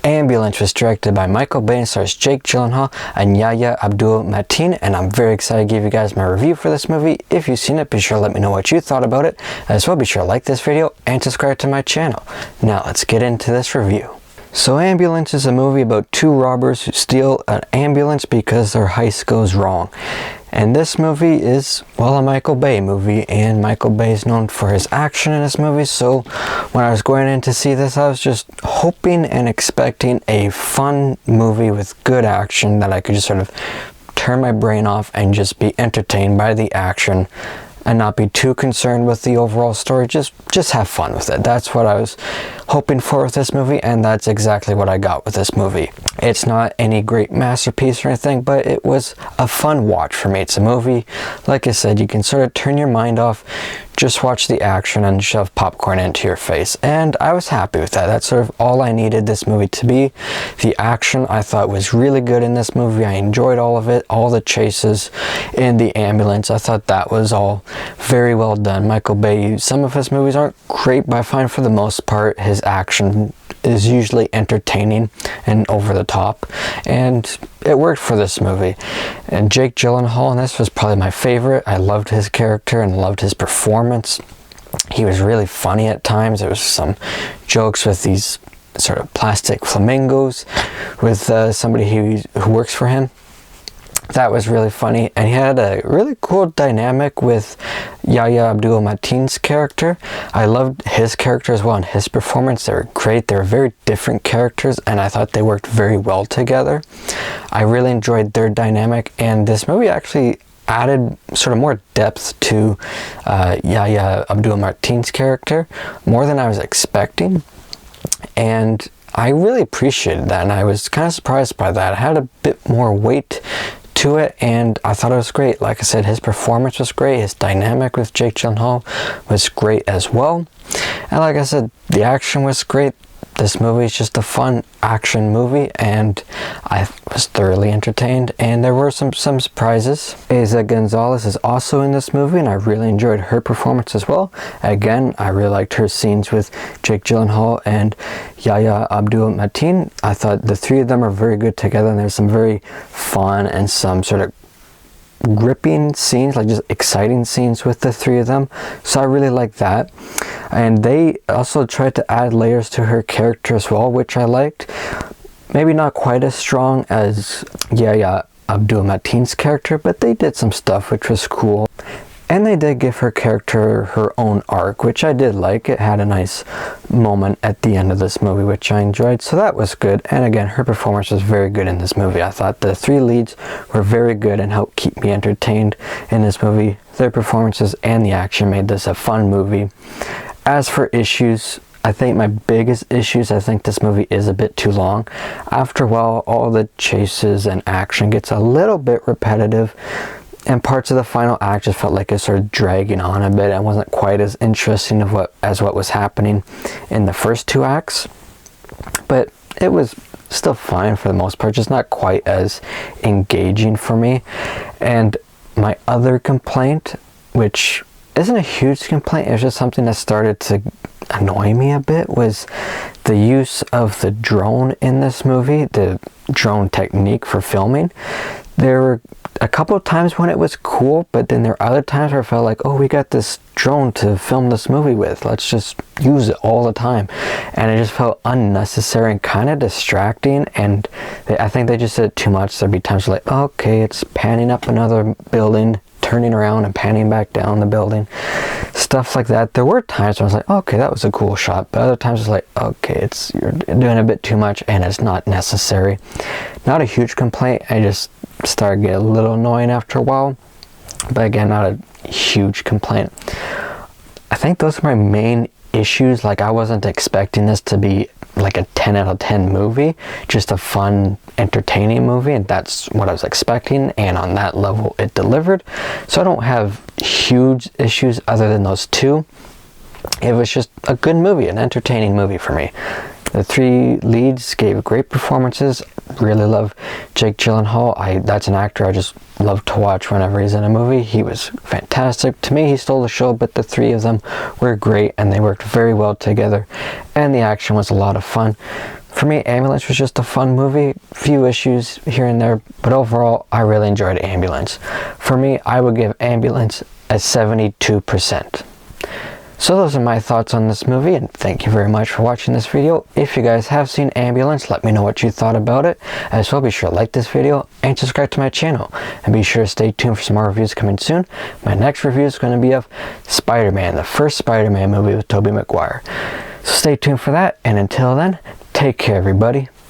Ambulance was directed by Michael Bay and stars Jake Gyllenhaal and Yahya Abdul-Mateen, and I'm very excited to give you guys my review for this movie. If you've seen it, be sure to let me know what you thought about it. As well, be sure to like this video and subscribe to my channel. Now let's get into this review. So Ambulance is a movie about two robbers who steal an ambulance because their heist goes wrong. And this movie is, well, a Michael Bay movie, and Michael Bay is known for his action in this movie, so when I was going in to see this, I was just hoping and expecting a fun movie with good action that I could just sort of turn my brain off and just be entertained by the action and not be too concerned with the overall story. Just have fun with it. That's what I was hoping for with this movie, and that's exactly what I got with this movie. It's not any great masterpiece or anything, but it was a fun watch for me. It's a movie, like I said, you can sort of turn your mind off, just watch the action and shove popcorn into your face, and I was happy with that. That's sort of all I needed this movie to be. The action I thought was really good in this movie. I enjoyed all of it, all the chases in the ambulance. I thought that was all very well done. Michael Bay, some of his movies aren't great, but I find for the most part his action is usually entertaining and over the top, and it worked for this movie. And Jake Gyllenhaal in this was probably my favorite. I loved his character and loved his performance. He was really funny at times. There was some jokes with these sort of plastic flamingos with somebody who works for him. That was really funny, and he had a really cool dynamic with Yahya Abdul-Mateen's character. I loved his character as well and his performance. They were great. They were very different characters, and I thought they worked very well together. I really enjoyed their dynamic, and this movie actually added sort of more depth to Yahya Abdul-Mateen's character, more than I was expecting, and I really appreciated that, and I was kind of surprised by that. It had a bit more weight to it, and I thought it was great. Like I said, his performance was great. His dynamic with Jake Gyllenhaal was great as well. And like I said, the action was great. This movie is just a fun action movie, and I was thoroughly entertained, and there were some surprises. Eiza Gonzalez is also in this movie, and I really enjoyed her performance as well. Again, I really liked her scenes with Jake Gyllenhaal and Yahya Abdul-Mateen. I thought the three of them are very good together, and there's some very fun and some sort of gripping scenes, like just exciting scenes with the three of them, so I really like that. And they also tried to add layers to her character as well, which I liked. Maybe not quite as strong as Yahya Abdul-Mateen's character, but they did some stuff which was cool. And they did give her character her own arc, which I did like. It had a nice moment at the end of this movie, which I enjoyed, so that was good. And again, her performance was very good in this movie. I thought the three leads were very good and helped keep me entertained in this movie. Their performances and the action made this a fun movie. As for issues, I think my biggest issues, I think this movie is a bit too long. After a while, all the chases and action gets a little bit repetitive, and parts of the final act just felt like it started dragging on a bit and wasn't quite as interesting as what was happening in the first two acts. But it was still fine for the most part, just not quite as engaging for me. And my other complaint, which isn't a huge complaint, it's just something that started to annoy me a bit, was the use of the drone in this movie, the drone technique for filming. There were a couple of times when it was cool, but then there are other times where I felt like, oh, we got this drone to film this movie with, let's just use it all the time. And it just felt unnecessary and kind of distracting, and I think they just did it too much. There'd be times like, okay, it's panning up another building, turning around and panning back down the building, stuff like that. There were times when I was like, okay, that was a cool shot, but other times it's like, okay, you're doing a bit too much and it's not necessary. Not a huge complaint, I just started getting a little annoying after a while, but again, not a huge complaint. I think those are my main issues. Like, I wasn't expecting this to be like a 10 out of 10 movie, just a fun, entertaining movie, and that's what I was expecting, and on that level it delivered. So I don't have huge issues other than those two. It was just a good movie, an entertaining movie for me. The three leads gave great performances. Really love Jake Gyllenhaal. That's an actor I just love to watch whenever he's in a movie. He was fantastic. To me, he stole the show, but the three of them were great and they worked very well together. And the action was a lot of fun. For me, Ambulance was just a fun movie, few issues here and there, but overall, I really enjoyed Ambulance. For me, I would give Ambulance a 72%. So those are my thoughts on this movie, and thank you very much for watching this video. If you guys have seen Ambulance, let me know what you thought about it. As well, be sure to like this video and subscribe to my channel. And be sure to stay tuned for some more reviews coming soon. My next review is going to be of Spider-Man, the first Spider-Man movie with Tobey Maguire. So stay tuned for that, and until then, take care everybody.